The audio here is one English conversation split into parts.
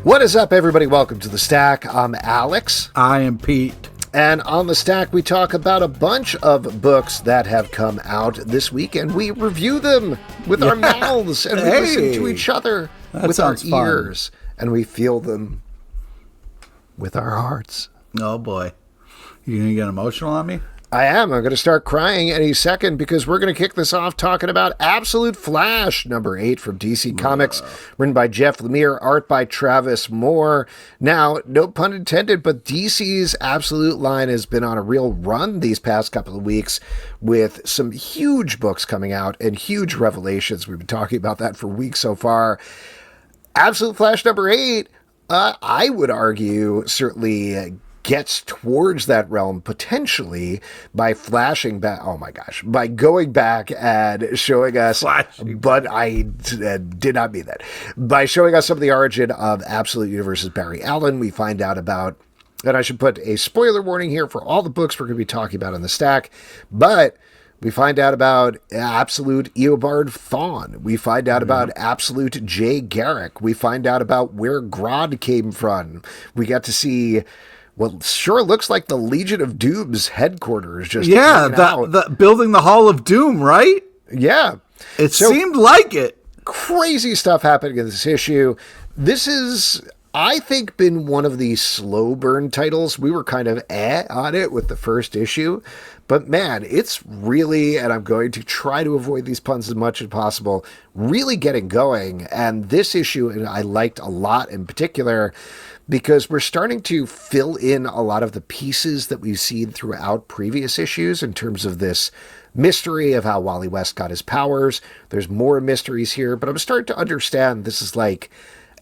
What is up, everybody? Welcome to The Stack. I'm Alex. I am Pete. And on The Stack, we talk about a bunch of books that have come out this week, and we review them with our mouths, and we listen to each other with our ears, and we feel them with our hearts. Oh, boy. You going to get emotional on me? I am. I'm going to start crying any second because we're going to kick this off talking about Absolute Flash, number 8 from DC Comics, written by Jeff Lemire, art by Travis Moore. Now, no pun intended, but DC's Absolute line has been on a real run these past couple of weeks with some huge books coming out and huge revelations. We've been talking about that for weeks so far. Absolute Flash number 8, I would argue, certainly gets towards that realm potentially by flashing back. Oh my gosh, by going back and showing us, but I did not mean that. By showing us some of the origin of Absolute Universe's Barry Allen, we find out about, and I should put a spoiler warning here for all the books we're going to be talking about in the stack, but we find out about Absolute Eobard Thawne. We find out about Absolute Jay Garrick. We find out about where Grodd came from. We got to see what sure looks like the Legion of Doom's headquarters. Just the building the Hall of Doom, right? Yeah. It seemed like it. Crazy stuff happening in this issue. This is, I think, been one of the slow burn titles. We were kind of on it with the first issue. But man, it's really, and I'm going to try to avoid these puns as much as possible, really getting going. And this issue I liked a lot in particular, because we're starting to fill in a lot of the pieces that we've seen throughout previous issues in terms of this mystery of how Wally West got his powers. There's more mysteries here, but I'm starting to understand this is like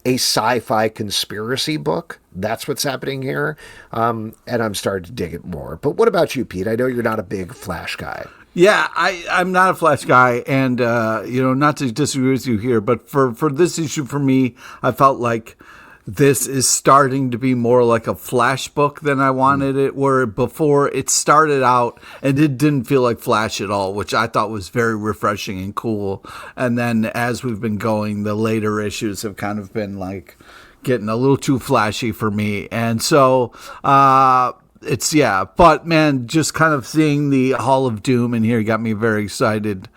a sci-fi conspiracy book. That's what's happening here. And I'm starting to dig it more. But what about you, Pete? I know you're not a big Flash guy. Yeah, I'm not a Flash guy, and not to disagree with you here, but for this issue, for me, I felt like this is starting to be more like a Flash book than I wanted it, where before it started out and it didn't feel like Flash at all, which I thought was very refreshing and cool. And then as we've been going, the later issues have kind of been like getting a little too flashy for me. And so, but man, just kind of seeing the Hall of Doom in here got me very excited.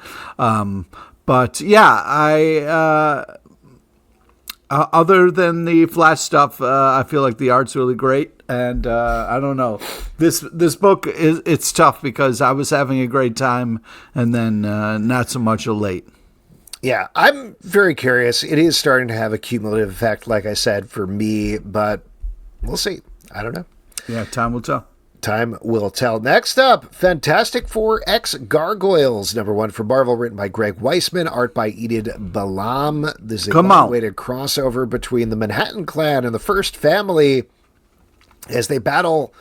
Other than the Flash stuff, I feel like the art's really great, and I don't know. This book it's tough because I was having a great time, and then not so much of late. Yeah, I'm very curious. It is starting to have a cumulative effect, like I said, for me, but we'll see. I don't know. Yeah, time will tell. Time will tell. Next up, Fantastic Four X Gargoyles, number 1 from Marvel, written by Greg Weisman, art by Enid Balam. This is a long-awaited crossover between the Manhattan Clan and the First Family as they battle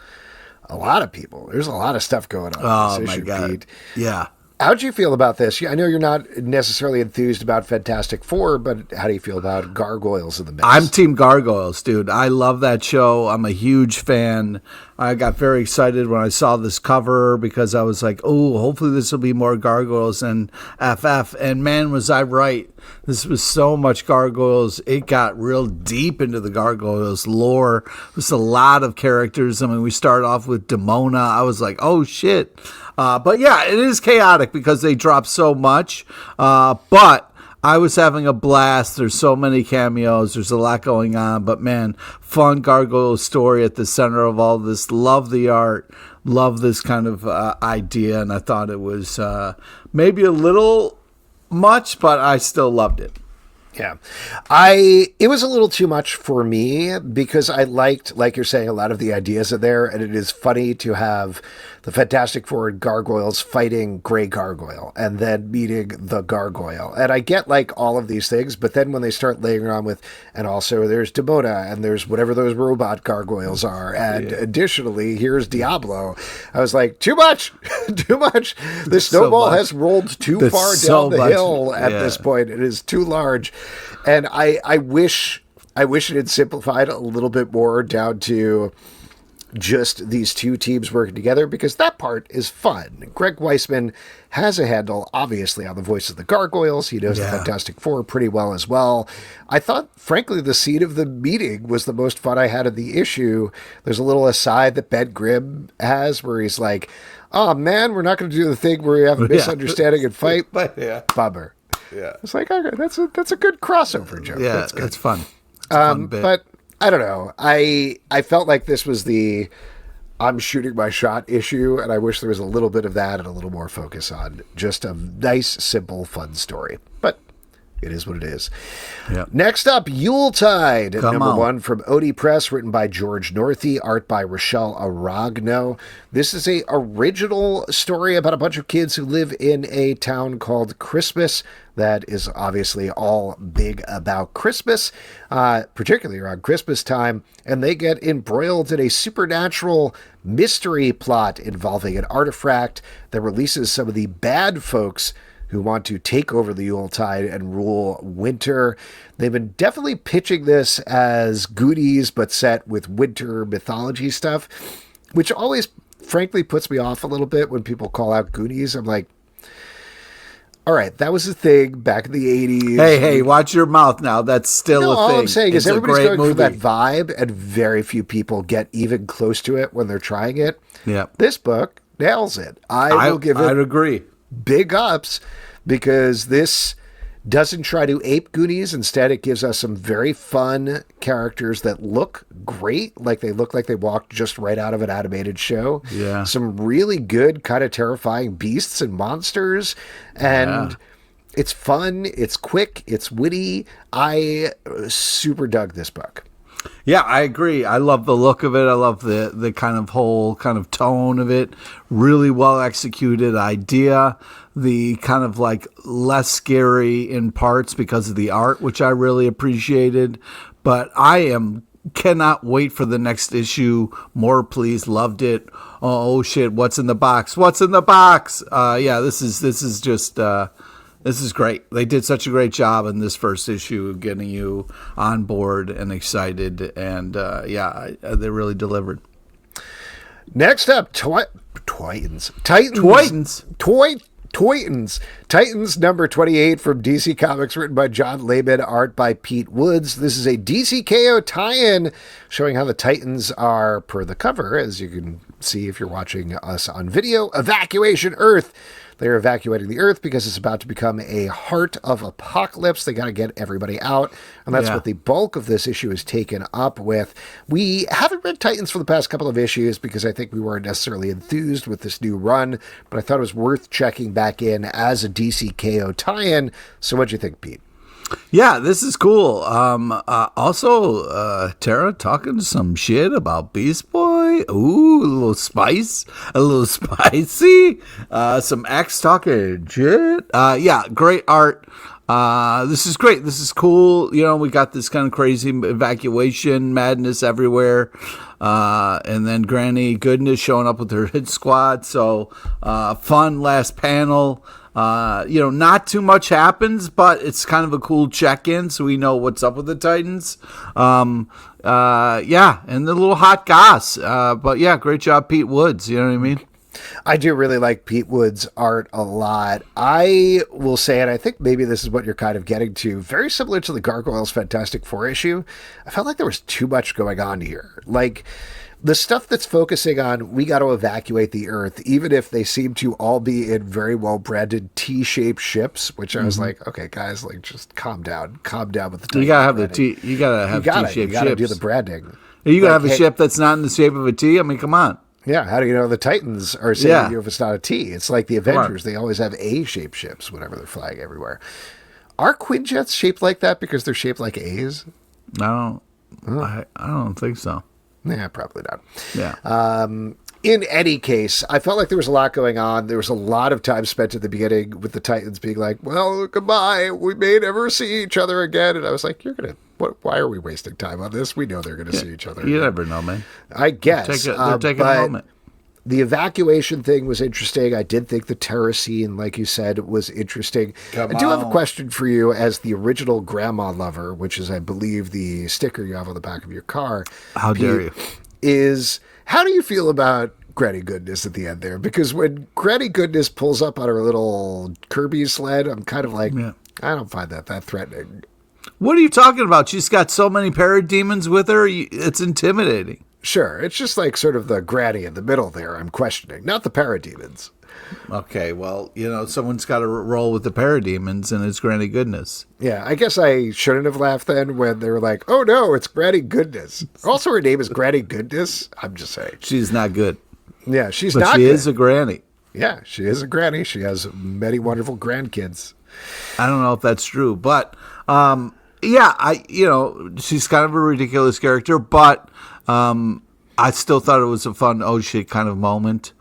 a lot of people. There's a lot of stuff going on in this issue, God. Pete. Yeah. How'd you feel about this? I know you're not necessarily enthused about Fantastic Four, but how do you feel about Gargoyles in the mix? I'm Team Gargoyles, dude. I love that show. I'm a huge fan. I got very excited when I saw this cover because I was like, oh, hopefully this will be more Gargoyles than FF. And man, was I right. This was so much Gargoyles. It got real deep into the Gargoyles lore. There's a lot of characters. I mean, we start off with Demona. I was like, oh, shit. But yeah, it is chaotic because they drop so much. But I was having a blast. There's so many cameos. There's a lot going on. But man, fun Gargoyle story at the center of all this. Love the art. Love this kind of idea. And I thought it was maybe a little much, but I still loved it. Yeah, it was a little too much for me because I liked, like you're saying, a lot of the ideas are there, and it is funny to have the Fantastic Four and Gargoyles fighting Grey Gargoyle and then meeting the Gargoyle. And I get like all of these things, but then when they start laying around with, and also there's Demona and there's whatever those robot gargoyles are. And additionally, here's Diablo. I was like, too much, too much. The snowball has rolled too far down the hill at this point. It is too large. And I wish it had simplified a little bit more down to, just these two teams working together, because that part is fun. Greg Weisman has a handle, obviously, on the voice of the Gargoyles. He knows the Fantastic Four pretty well as well. I thought, frankly, the scene of the meeting was the most fun I had in the issue. There's a little aside that Ben Grimm has where he's like, oh, man, we're not going to do the thing where we have a misunderstanding and fight. Bummer. Yeah. It's like, okay, that's a good crossover joke. Yeah, that's fun. It's a fun bit. But I don't know. I felt like this was the I'm shooting my shot issue, and I wish there was a little bit of that and a little more focus on just a nice, simple, fun story. But it is what it is. Yep. Next up, Yuletide, Come number on. 1 from Odie Press, written by George Northey, art by Rochelle Aragno. This is a original story about a bunch of kids who live in a town called Christmas that is obviously all big about Christmas, particularly around Christmas time, and they get embroiled in a supernatural mystery plot involving an artifact that releases some of the bad folks who want to take over the Yuletide and rule winter. They've been definitely pitching this as Goonies, but set with winter mythology stuff, which always, frankly, puts me off a little bit when people call out Goonies. I'm like, all right, that was a thing back in the 80s. Hey, watch your mouth now. That's still a thing. All I'm saying is everybody's going movie. for that vibe, and very few people get even close to it when they're trying it. Yeah. This book nails it. I will give it I'd agree. big ups, because this doesn't try to ape Goonies. Instead, it gives us some very fun characters that look great, like they look like they walked just right out of an animated show. Yeah. Some really good, kind of terrifying beasts and monsters. And it's fun, it's quick, it's witty. I super dug this book. Yeah, I agree. I love the look of it. I love the kind of whole kind of tone of it. Really well executed idea. The kind of like less scary in parts because of the art, which I really appreciated. But cannot wait for the next issue. More, please. Loved it. Oh shit! What's in the box? What's in the box? This is just. This is great. They did such a great job in this first issue of getting you on board and excited. And they really delivered. Next up, Titans. Titans number 28 from DC Comics, written by John Layman, art by Pete Woods. This is a DCKO tie-in showing how the Titans are, per the cover, as you can see if you're watching us on video, Evacuation Earth. They're evacuating the Earth because it's about to become a heart of apocalypse. They got to get everybody out, and that's what the bulk of this issue is taken up with. We haven't read Titans for the past couple of issues because I think we weren't necessarily enthused with this new run, but I thought it was worth checking back in as a DCKO tie-in. So what'd you think, Pete? Yeah, this is cool. Also, Tara talking some shit about Beast Boy. Ooh, a little spicy. Some X talking shit. Great art. This is great. This is cool. You know, we got this kind of crazy evacuation madness everywhere. And then Granny Goodness showing up with her hit squad. So, fun last panel. Not too much happens, but it's kind of a cool check-in, so we know what's up with the Titans. And the little hot goss. Great job, Pete Woods. You know what I mean? I do really like Pete Woods' art a lot. I will say, and I think maybe this is what you're kind of getting to, very similar to the Gargoyles Fantastic Four issue, I felt like there was too much going on here. Like, the stuff that's focusing on, we got to evacuate the Earth, even if they seem to all be in very well-branded T-shaped ships, which I was like, okay, guys, like, just calm down with the You gotta have the T. You gotta have T-shaped ships. You gotta do the branding. You gotta have a ship that's not in the shape of a T. I mean, come on. Yeah, how do you know the Titans are saving you if it's not a T? It's like the Avengers. They always have A-shaped ships whenever they're flying everywhere. Are Quinjets shaped like that because they're shaped like A's? No, I don't think so. Yeah, probably not. Yeah. In any case, I felt like there was a lot going on. There was a lot of time spent at the beginning with the Titans being like, well, goodbye. We may never see each other again. And I was like, why are we wasting time on this? We know they're going to see each other. You never know, man. I guess. They're taking a moment. The evacuation thing was interesting. I did think the terror scene, like you said, was interesting. I do have a question for you as the original grandma lover, which is, I believe, the sticker you have on the back of your car. How dare you? Is How do you feel about Granny Goodness at the end there? Because when Granny Goodness pulls up on her little Kirby sled, I'm kind of like, I don't find that threatening. What are you talking about? She's got so many parademons with her. It's intimidating. Sure, it's just like sort of the granny in the middle there I'm questioning, not the parademons. Okay, well, someone's got to roll with the parademons, and it's Granny Goodness. Yeah, I guess I shouldn't have laughed then when they were like, oh no, it's Granny Goodness. Also, her name is Granny Goodness. I'm just saying. She's not good. Yeah, she's but not she good. is a granny. Yeah, she is a granny. She has many wonderful grandkids. I don't know if that's true, but she's kind of a ridiculous character, but I still thought it was a fun oh shit kind of moment.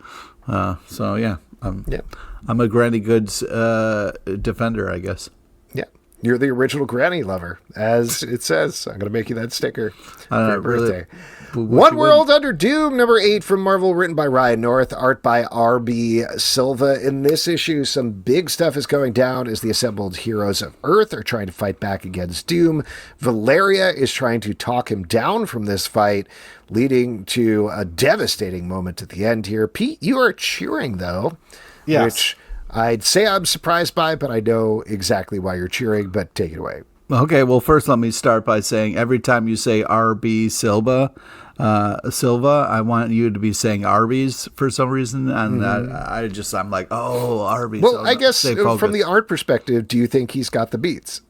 So yeah, I'm a Granny Goods defender, I guess. Yeah, you're the original granny lover, as it says. I'm going to make you that sticker for your birthday. One World Under Doom, number 8 from Marvel, written by Ryan North, art by R.B. Silva. In this issue, some big stuff is going down as the assembled heroes of Earth are trying to fight back against Doom. Valeria is trying to talk him down from this fight, leading to a devastating moment at the end here. Pete, you are cheering, though, which I'd say I'm surprised by, but I know exactly why you're cheering, but take it away. Okay, well, first let me start by saying every time you say R.B. Silva, I want you to be saying Arby's for some reason, and I'm like, oh, Arby's. Well, I guess from the art perspective, do you think he's got the beats?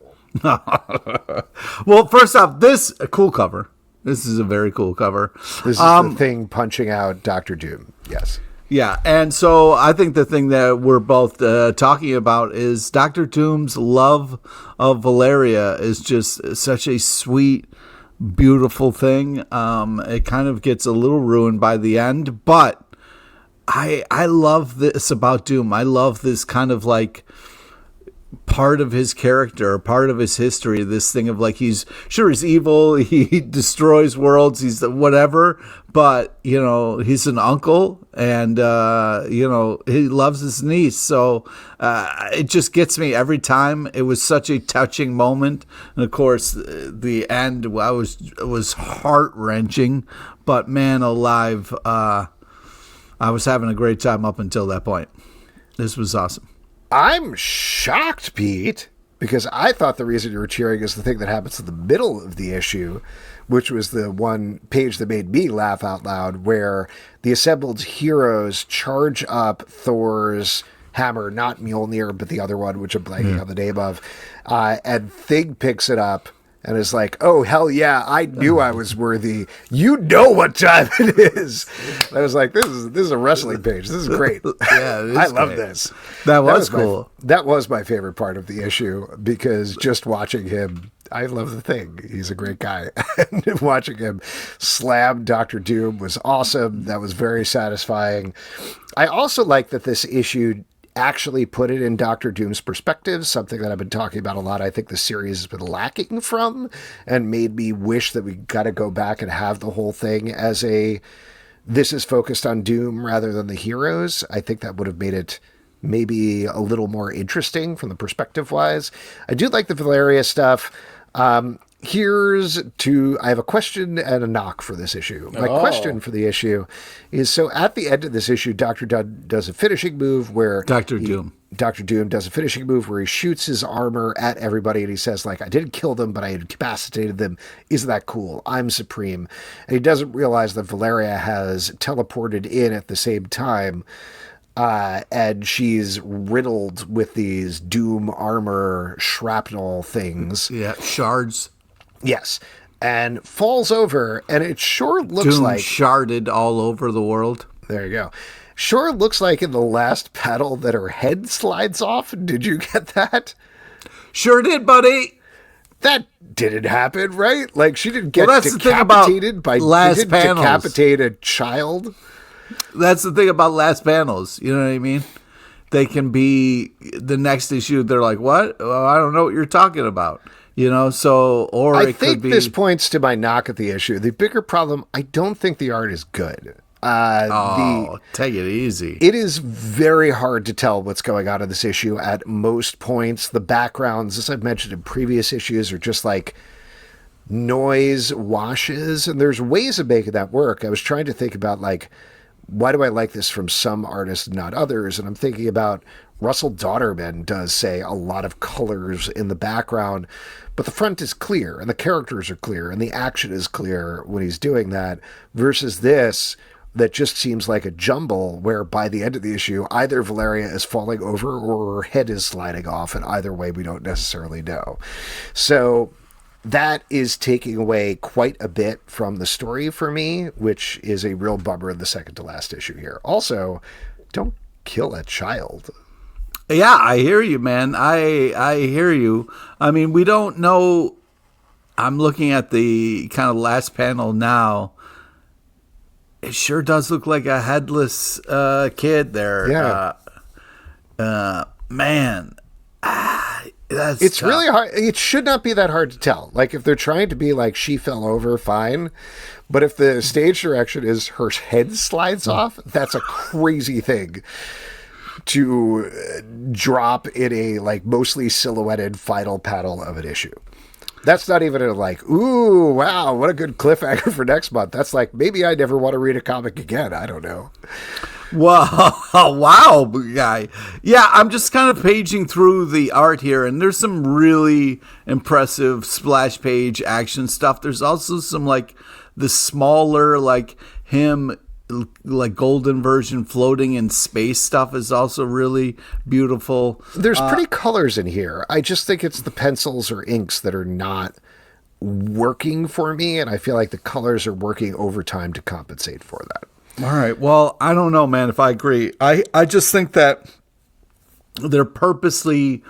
Well, first off, this a cool cover. This is a very cool cover. This is the Thing punching out Dr. Doom. Yes. Yeah, and so I think the thing that we're both talking about is Dr. Doom's love of Valeria is just such a sweet, beautiful thing. It kind of gets a little ruined by the end, but I love this about Doom. I love this kind of like part of his character, part of his history, this thing of like he's evil, he destroys worlds, he's whatever, but he's an uncle, and he loves his niece, so it just gets me every time. It was such a touching moment, and of course the end was heart-wrenching, but man alive, I was having a great time up until that point. This was awesome. I'm shocked, Pete, because I thought the reason you were cheering is the thing that happens in the middle of the issue, which was the one page that made me laugh out loud, where the assembled heroes charge up Thor's hammer, not Mjolnir, but the other one, which I'm blanking on the name of, and Thing picks it up and is like, oh, hell yeah, I knew I was worthy. You know what time it is. And I was like, this is a wrestling page. This is great. Yeah, I love this. That was cool. That was my favorite part of the issue, because just watching him, I love the Thing. He's a great guy. And watching him slam Dr. Doom was awesome. That was very satisfying. I also like that this issue actually put it in Dr. Doom's perspective, something that I've been talking about a lot. I think the series has been lacking from, and made me wish that we got to go back and have the whole thing as this is focused on Doom rather than the heroes. I think that would have made it maybe a little more interesting from the perspective wise. I do like the Valeria stuff. I have a question and a knock for this issue. My question for the issue is, so at the end of this issue, Dr. Doom does a finishing move where Dr. Doom does a finishing move where he shoots his armor at everybody, and he says, like, I didn't kill them, but I incapacitated them. Isn't that cool? I'm supreme. And he doesn't realize that Valeria has teleported in at the same time, and she's riddled with these Doom armor shrapnel things. Yeah, shards. Yes, and falls over, and it sure looks Doom like sharded all over the world. There you go. Sure looks like in the last panel that her head slides off. Did you get that? Sure did, buddy. That didn't happen, right? Like, she didn't get decapitated the thing about by last panels. Decapitate a child. That's the thing about last panels. You know what I mean? They can be the next issue. They're like, what? Well, I don't know what you're talking about. So, or I it think could be. This points to my knock at the issue. The bigger problem, I don't think the art is good. Take it easy. It is very hard to tell what's going on in this issue at most points. The backgrounds, as I've mentioned in previous issues, are just like noise washes, and there's ways of making that work. I was trying to think about, like, why do I like this from some artists and not others? And I'm thinking about Russell Dauterman does, say, a lot of colors in the background, but the front is clear and the characters are clear and the action is clear when he's doing that, versus this that just seems like a jumble where by the end of the issue, either Valeria is falling over or her head is sliding off, and either way we don't necessarily know. So that is taking away quite a bit from the story for me, which is a real bummer in the second to last issue here. Also, don't kill a child. Yeah, I hear you, man. I hear you. I mean, we don't know. I'm looking at the kind of last panel now. It sure does look like a headless kid there. Yeah. Man. It's tough. Really hard. It should not be that hard to tell. Like, if they're trying to be like she fell over, fine. But if the stage direction is her head slides off, that's a crazy thing to drop in a like mostly silhouetted final panel of an issue. That's not even a like, ooh, wow, what a good cliffhanger for next month. That's like, maybe I never want to read a comic again. I don't know. Wow, guy. Yeah, I'm just kind of paging through the art here, and there's some really impressive splash page action stuff. There's also some like the smaller, like him, like golden version floating in space stuff is also really beautiful. There's pretty colors in here. I just think it's the pencils or inks that are not working for me, and I feel like the colors are working overtime to compensate for that. All right. Well, I don't know, man, if I agree. I just think that they're purposely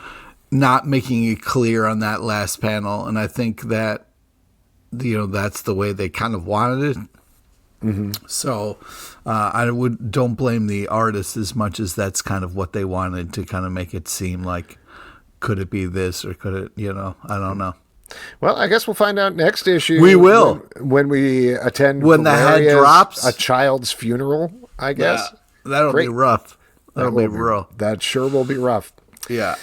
not making it clear on that last panel, and I think that, you know, that's the way they kind of wanted it. Mm-hmm. So don't blame the artist as much as that's kind of what they wanted to kind of make it seem like, could it be this or could it, you know, I don't know. Well, I guess we'll find out next issue. We will. When we attend when the head drops. A child's funeral, I guess. Yeah, that'll be rough. That'll be rough. That sure will be rough. Yeah.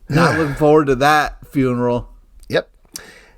Not looking forward to that funeral. Yep.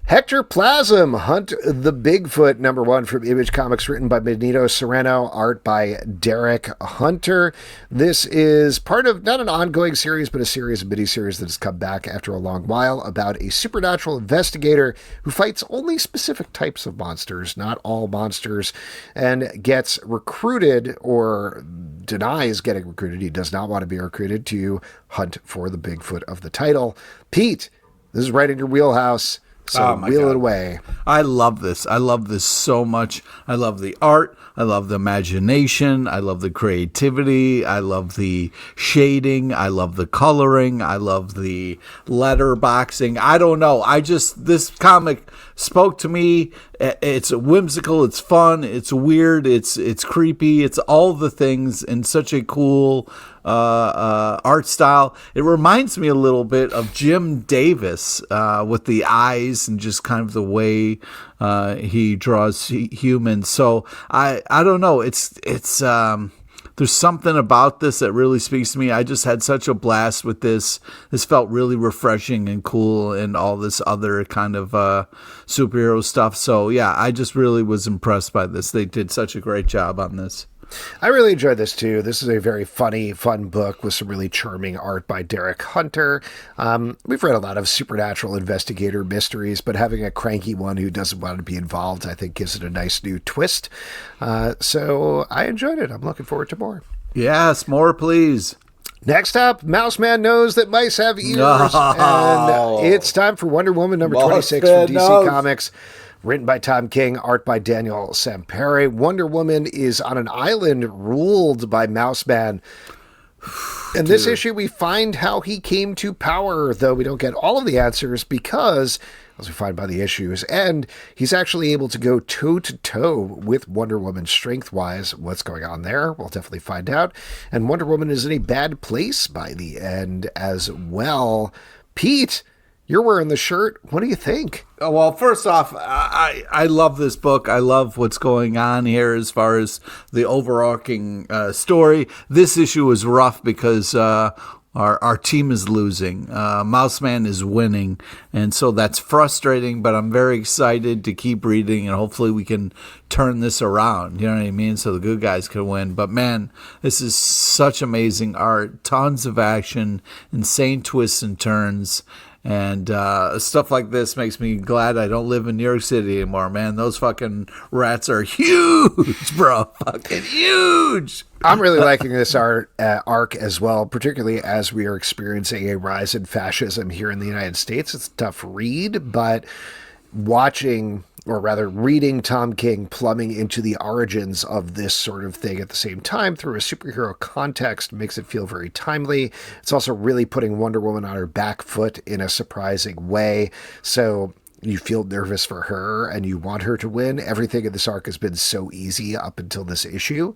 Hector Plasm, Hunt the Bigfoot, #1 from Image Comics, written by Benito Serrano, art by Derek Hunter. This is part of, not an ongoing series, but a series of miniseries that has come back after a long while about a supernatural investigator who fights only specific types of monsters, not all monsters, and gets recruited, or denies getting recruited. He does not want to be recruited to hunt for the Bigfoot of the title. Pete, this is right in your wheelhouse. So wheel it away. I love this. I love this so much. I love the art. I love the imagination. I love the creativity. I love the shading. I love the coloring. I love the letterboxing. I don't know. This comic spoke to me. It's whimsical. It's fun. It's weird. It's creepy. It's all the things in such a cool art style. It reminds me a little bit of Jim Davis with the eyes and just kind of the way he draws humans. So I don't know. It's there's something about this that really speaks to me. I just had such a blast with this. This felt really refreshing and cool, and all this other kind of superhero stuff. So yeah, I just really was impressed by this. They did such a great job on this. I really enjoyed this too. This is a very funny, fun book with some really charming art by Derek Hunter. We've read a lot of supernatural investigator mysteries, but having a cranky one who doesn't want to be involved, I think, gives it a nice new twist. So I enjoyed it. I'm looking forward to more. Yes, more, please. Next up, Mouse Man knows that mice have ears. And it's time for Wonder Woman #26 from DC Comics. Written by Tom King, art by Daniel Sampere. Wonder Woman is on an island ruled by Mouse Man. In this issue, we find how he came to power, though we don't get all of the answers because, as we find by the issues, and he's actually able to go toe-to-toe with Wonder Woman strength-wise. What's going on there? We'll definitely find out. And Wonder Woman is in a bad place by the end as well. Pete, you're wearing the shirt. What do you think? Well, first off, I love this book. I love what's going on here as far as the overarching story. This issue was rough because our team is losing. Mouse Man is winning, and so that's frustrating. But I'm very excited to keep reading, and hopefully we can turn this around. You know what I mean? So the good guys can win. But man, this is such amazing art, tons of action, insane twists and turns. And stuff like this makes me glad I don't live in New York City anymore, man. Those fucking rats are huge, bro. Fucking huge. I'm really liking this arc as well, particularly as we are experiencing a rise in fascism here in the United States. It's a tough read, but watching, or rather reading Tom King plumbing into the origins of this sort of thing at the same time through a superhero context makes it feel very timely. It's also really putting Wonder Woman on her back foot in a surprising way. So you feel nervous for her and you want her to win. Everything in this arc has been so easy up until this issue.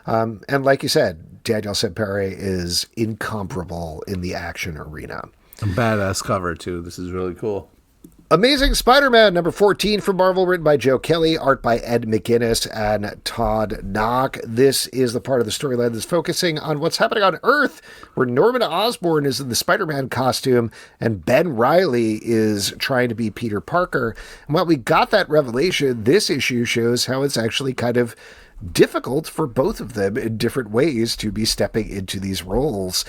And like you said, Daniel Sampere is incomparable in the action arena. A badass cover, too. This is really cool. Amazing Spider-Man, number 14 from Marvel, written by Joe Kelly, art by Ed McGuinness and Todd Knock. This is the part of the storyline that's focusing on what's happening on Earth, where Norman Osborn is in the Spider-Man costume and Ben Reilly is trying to be Peter Parker. And while we got that revelation, this issue shows how it's actually kind of difficult for both of them in different ways to be stepping into these roles,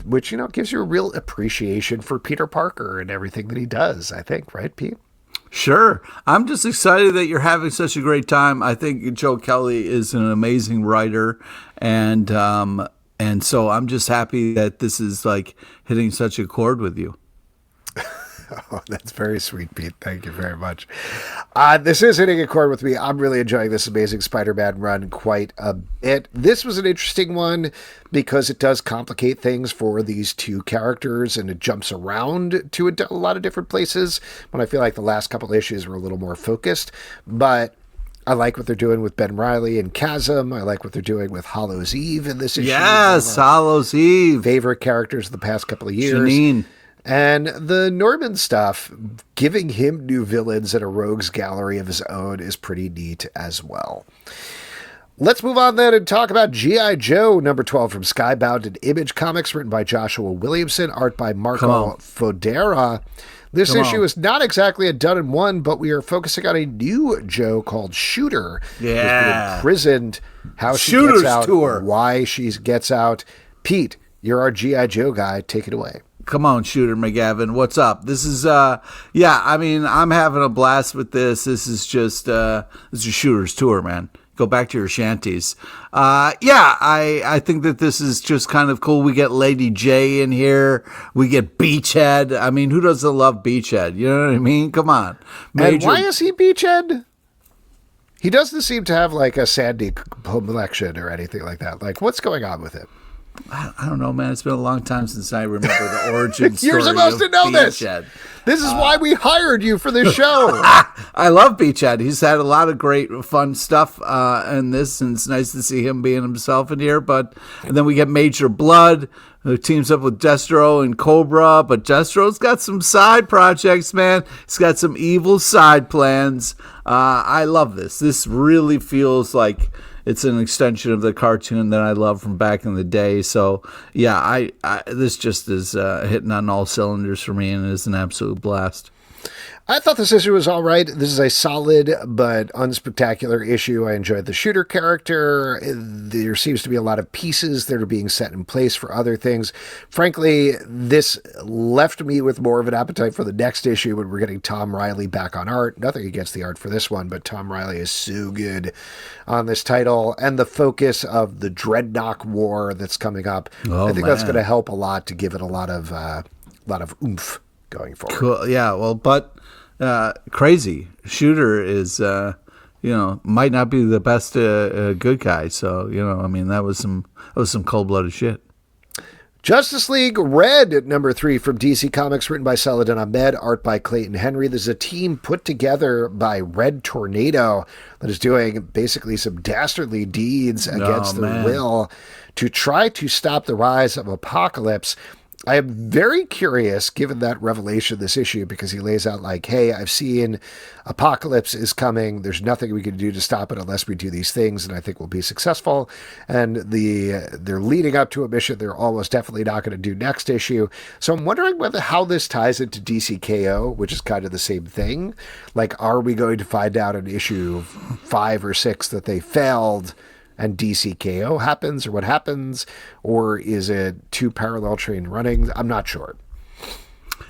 which, you know, gives you a real appreciation for Peter Parker and everything that he does, I think, right, Pete? Sure. I'm just excited that you're having such a great time. I think Joe Kelly is an amazing writer, and so I'm just happy that this is like hitting such a chord with you. Oh, that's very sweet, Pete. Thank you very much. This is hitting a chord with me. I'm really enjoying this Amazing Spider-Man run quite a bit. This was an interesting one because it does complicate things for these two characters and it jumps around to a lot of different places when I feel like the last couple issues were a little more focused. But I like what they're doing with Ben Reilly and Chasm. I like what they're doing with Hallows Eve in this issue. Yes, Hallows Eve. Favorite characters of the past couple of years. Janine. And the Norman stuff, giving him new villains and a rogues gallery of his own is pretty neat as well. Let's move on then and talk about G.I. Joe, number 12 from Skybound and Image Comics, written by Joshua Williamson, art by Marco Fodera. This issue is not exactly a done in one, but we are focusing on a new Joe called Shooter. Yeah. Who's been imprisoned, how she Shooter's gets out, tour. Why she gets out. Pete, you're our G.I. Joe guy. Take it away. Come on, Shooter McGavin. What's up? This is, I mean, I'm having a blast with this. This is just, this is Shooter's tour, man. Go back to your shanties. I think that this is just kind of cool. We get Lady J in here. We get Beachhead. I mean, who doesn't love Beachhead? You know what I mean? Come on. And why is he Beachhead? He doesn't seem to have like a sandy complexion or anything like that. Like, what's going on with him? I don't know, man. It's been a long time since I remember the origin story. You're supposed to know Beachhead. This is why we hired you for this show. I love Beachhead. He's had a lot of great, fun stuff in this, and it's nice to see him being himself in here. And then we get Major Blood, who teams up with Destro and Cobra. But Destro's got some side projects, man. He's got some evil side plans. I love this. This really feels like it's an extension of the cartoon that I love from back in the day. So, yeah, I this just is hitting on all cylinders for me, and it is an absolute blast. I thought this issue was all right. This is a solid but unspectacular issue. I enjoyed the Shooter character. There seems to be a lot of pieces that are being set in place for other things. Frankly, this left me with more of an appetite for the next issue when we're getting Tom Reilly back on art. Nothing against the art for this one, but Tom Reilly is so good on this title. And the focus of the Dreadnought War that's coming up, I think that's going to help a lot to give it a lot of oomph going forward. Cool. Yeah, well, but crazy. Shooter is, might not be the best good guy. So, I mean, that was some cold-blooded shit. Justice League Red at number 3 from DC Comics, written by Saladin Ahmed, art by Clayton Henry. There's a team put together by Red Tornado that is doing basically some dastardly deeds against their will to try to stop the rise of Apocalypse. I am very curious, given that revelation, this issue, because he lays out like, hey, I've seen Apocalypse is coming. There's nothing we can do to stop it unless we do these things, and I think we'll be successful. And they're leading up to a mission they're almost definitely not going to do next issue. So I'm wondering how this ties into DCKO, which is kind of the same thing. Like, are we going to find out in issue 5 or 6 that they failed and DCKO happens, or what happens, or is it 2 parallel train running? I'm not sure.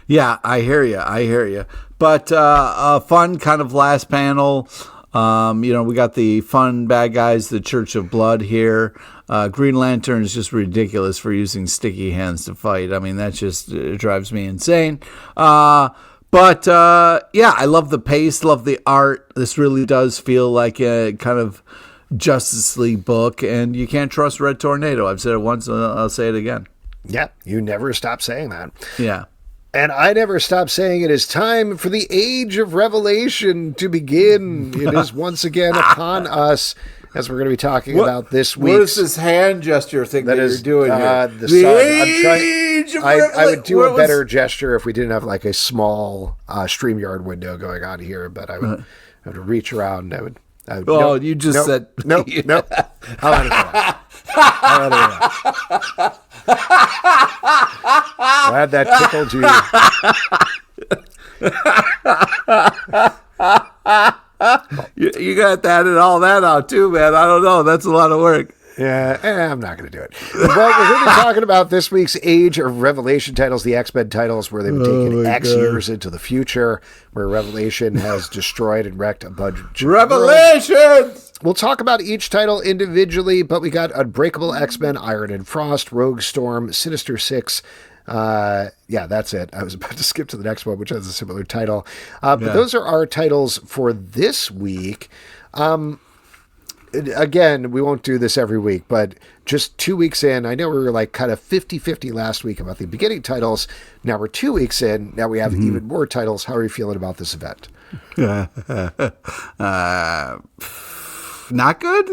Yeah, I hear you. But a fun kind of last panel. We got the fun bad guys, the Church of Blood here. Green Lantern is just ridiculous for using sticky hands to fight. I mean, that just drives me insane. But I love the pace, love the art. This really does feel like a kind of Justice League book, and you can't trust Red Tornado. I've said it once, and I'll say it again. Yeah, you never stop saying that. Yeah. And I never stop saying it is time for the Age of Revelation to begin. It is once again upon us, as we're going to be talking about this week. What is this hand gesture thing that you're doing here? The sun. I would do a better gesture if we didn't have like a small StreamYard window going on here, but I would have to reach around. You just said... Nope. How about that? Glad that tickled you. You got that and all that out too, man. I don't know. That's a lot of work. Yeah, I'm not going to do it. But we're going to be talking about this week's Age of Revelation titles, the X-Men titles, where they've taken years into the future, where Revelation has destroyed and wrecked a bunch of Revelations! We'll talk about each title individually, but we got Unbreakable X-Men, Iron and Frost, Rogue Storm, Sinister 6. That's it. I was about to skip to the next one, which has a similar title. But those are our titles for this week. Again, we won't do this every week, but just 2 weeks in, I know we were like kind of 50-50 last week about the beginning titles. Now we're 2 weeks in. Now we have even more titles. How are you feeling about this event? Not good?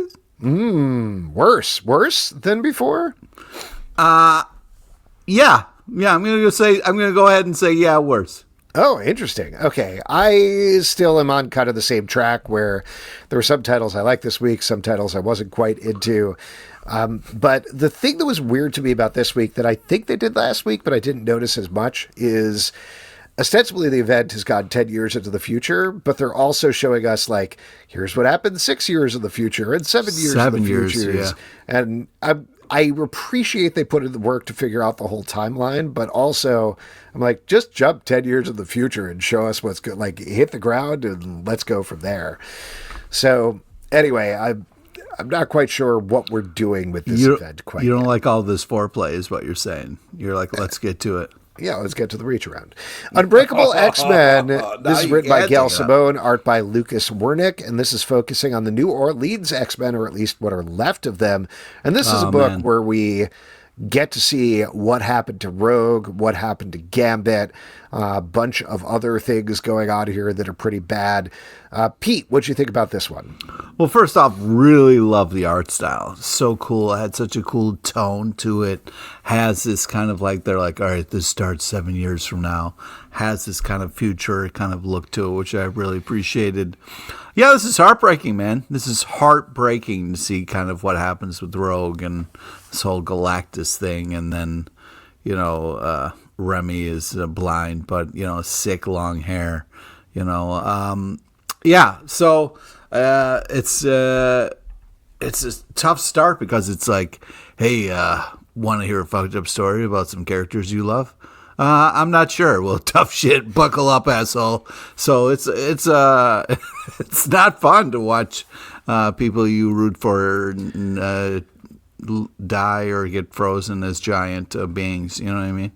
Worse than before? Yeah. I'm going to go ahead and say, worse. Oh, interesting. Okay. I still am on kind of the same track where there were some titles I liked this week, some titles I wasn't quite into. But the thing that was weird to me about this week that I think they did last week, but I didn't notice as much, is ostensibly the event has gone 10 years into the future, but they're also showing us like, here's what happened 6 years in the future and 7 years in the future. Yeah. And I appreciate they put in the work to figure out the whole timeline, but also I'm like, just jump 10 years in the future and show us what's good. Like, hit the ground and let's go from there. So anyway, I'm not quite sure what we're doing with this event quite You don't yet. like all this foreplay is what you're saying. You're like, let's get to it. Yeah, let's get to the reach around. Unbreakable X-Men. This is written by Gail Simone, art by Lucas Wernick, and this is focusing on the New Orleans X-Men, or at least what are left of them. And this is a book where we get to see what happened to Rogue, what happened to Gambit, a bunch of other things going on here that are pretty bad. Pete, what'd you think about this one? Well, first off, really love the art style. So cool. It had such a cool tone to it. Has this kind of like, they're like, all right, this starts 7 years from now. Has this kind of future kind of look to it, which I really appreciated. Yeah, this is heartbreaking, man. This is heartbreaking to see kind of what happens with Rogue and this whole Galactus thing. And then, Remy is blind, but, sick, long hair, so it's a tough start because it's like, hey, want to hear a fucked up story about some characters you love? I'm not sure. Well, tough shit. Buckle up, asshole. So it's it's not fun to watch people you root for die or get frozen as giant beings. You know what I mean?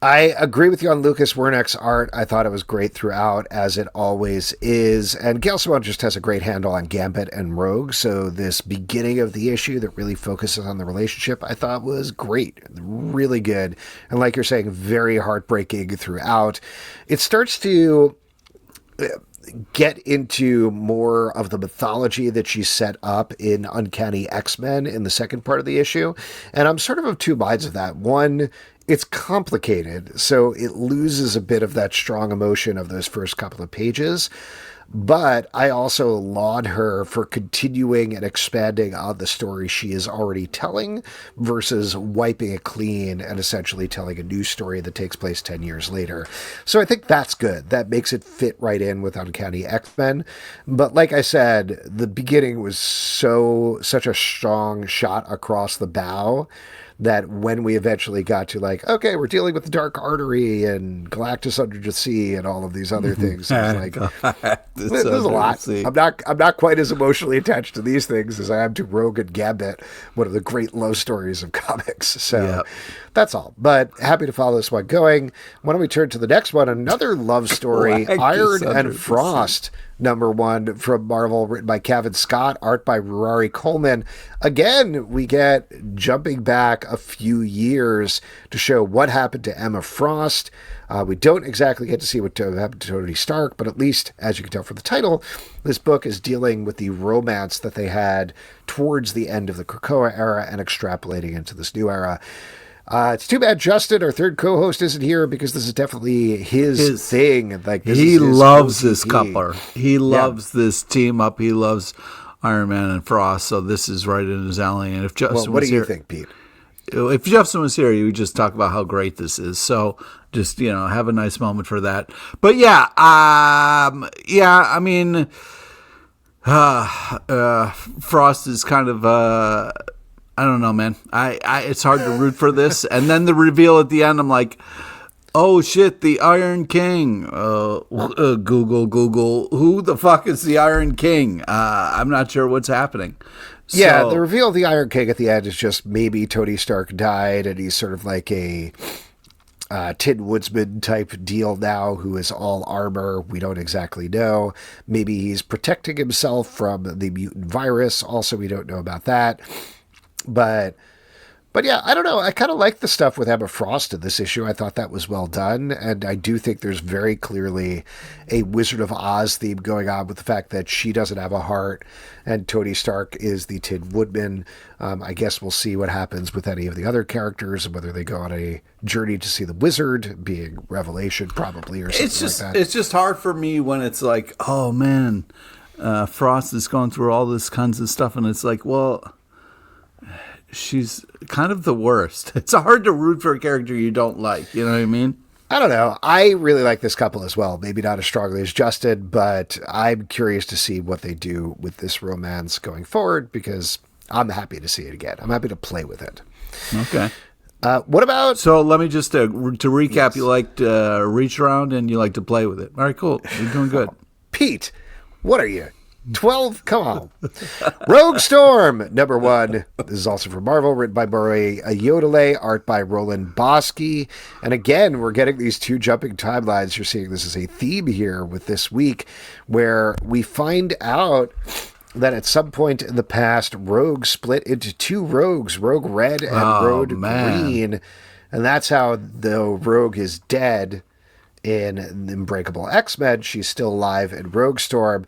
I agree with you on Lucas Wernick's art. I thought it was great throughout, as it always is. And Gail Simone just has a great handle on Gambit and Rogue. So this beginning of the issue that really focuses on the relationship, I thought was great. Really good. And like you're saying, very heartbreaking throughout. It starts to get into more of the mythology that she set up in Uncanny X-Men in the second part of the issue. And I'm sort of two minds of that. One, it's complicated, so it loses a bit of that strong emotion of those first couple of pages. But I also laud her for continuing and expanding on the story she is already telling versus wiping it clean and essentially telling a new story that takes place 10 years later. So I think that's good. That makes it fit right in with Uncanny X-Men. But like I said, the beginning was such a strong shot across the bow that when we eventually got to like, okay, we're dealing with the Dark Artery and Galactus Under the Sea and all of these other things, I was like, there's a lot. I'm not quite as emotionally attached to these things as I am to Rogue and Gambit, one of the great love stories of comics. So that's all. But happy to follow this one going. Why don't we turn to the next one? Another love story, Iron and Frost. #1 from Marvel, written by Kevin Scott, art by Rory Coleman. Again, we get jumping back a few years to show what happened to Emma Frost. We don't exactly get to see what happened to Tony Stark, but at least, as you can tell from the title, this book is dealing with the romance that they had towards the end of the Krakoa era and extrapolating into this new era. It's too bad Justin, our third co-host, isn't here because this is definitely his thing. Like he loves this coupler. He loves this team up. He loves Iron Man and Frost. So this is right in his alley. And if Justin, what do you think, Pete? If Justin was here, you would just talk about how great this is. So just have a nice moment for that. But I mean, Frost is kind of. I don't know, man. It's hard to root for this. And then the reveal at the end, I'm like, oh, shit, the Iron King. Google. Who the fuck is the Iron King? I'm not sure what's happening. Yeah, the reveal of the Iron King at the end is just maybe Tony Stark died and he's sort of like a Tin Woodsman type deal now who is all armor. We don't exactly know. Maybe he's protecting himself from the mutant virus. Also, we don't know about that. But yeah, I don't know. I kind of like the stuff with Emma Frost in this issue. I thought that was well done. And I do think there's very clearly a Wizard of Oz theme going on with the fact that she doesn't have a heart and Tony Stark is the Tin Woodman. I guess we'll see what happens with any of the other characters and whether they go on a journey to see the wizard, being Revelation probably or something like that. It's just hard for me when it's like, oh man, Frost is going through all this kinds of stuff. And it's like, well, she's kind of the worst. It's hard to root for a character you don't like. You know what I mean? I don't know. I really like this couple as well. Maybe not as strongly as Justin, but I'm curious to see what they do with this romance going forward because I'm happy to see it again. I'm happy to play with it. Okay. What about... So let me just, to recap, yes. You like to reach around and you like to play with it. All right, cool. You're doing good. Pete, what are you? 12? Come on. Rogue Storm, #1. This is also from Marvel, written by Murray Ayodele, art by Roland Bosky. And again, we're getting these two jumping timelines. You're seeing this as a theme here with this week, where we find out that at some point in the past, Rogue split into two Rogues, Rogue Red and Rogue Green. And that's how, though Rogue is dead in Unbreakable X-Men, she's still alive in Rogue Storm.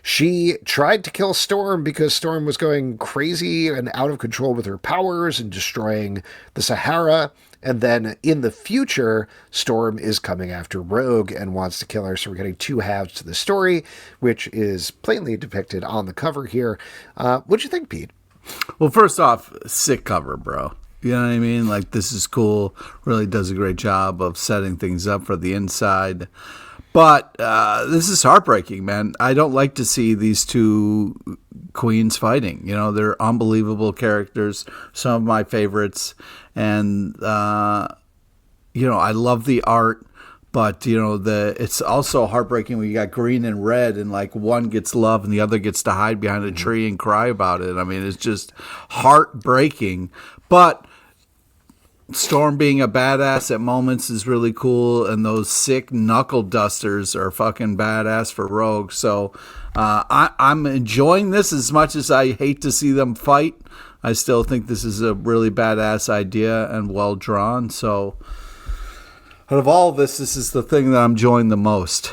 She tried to kill Storm because Storm was going crazy and out of control with her powers and destroying the Sahara. And then in the future, Storm is coming after Rogue and wants to kill her. So we're getting two halves to the story, which is plainly depicted on the cover here. What'd you think, Pete? Well, first off, sick cover, bro. You know what I mean? Like, this is cool. Really does a great job of setting things up for the inside. But this is heartbreaking, man. I don't like to see these two queens fighting. You know, they're unbelievable characters, some of my favorites. And, I love the art. But, it's also heartbreaking when you got green and red and, like, one gets love and the other gets to hide behind a tree and cry about it. I mean, it's just heartbreaking. But Storm being a badass at moments is really cool, and those sick knuckle dusters are fucking badass for Rogue. So I'm enjoying this as much as I hate to see them fight. I still think this is a really badass idea and well drawn. So out of all of this is the thing that I'm enjoying the most.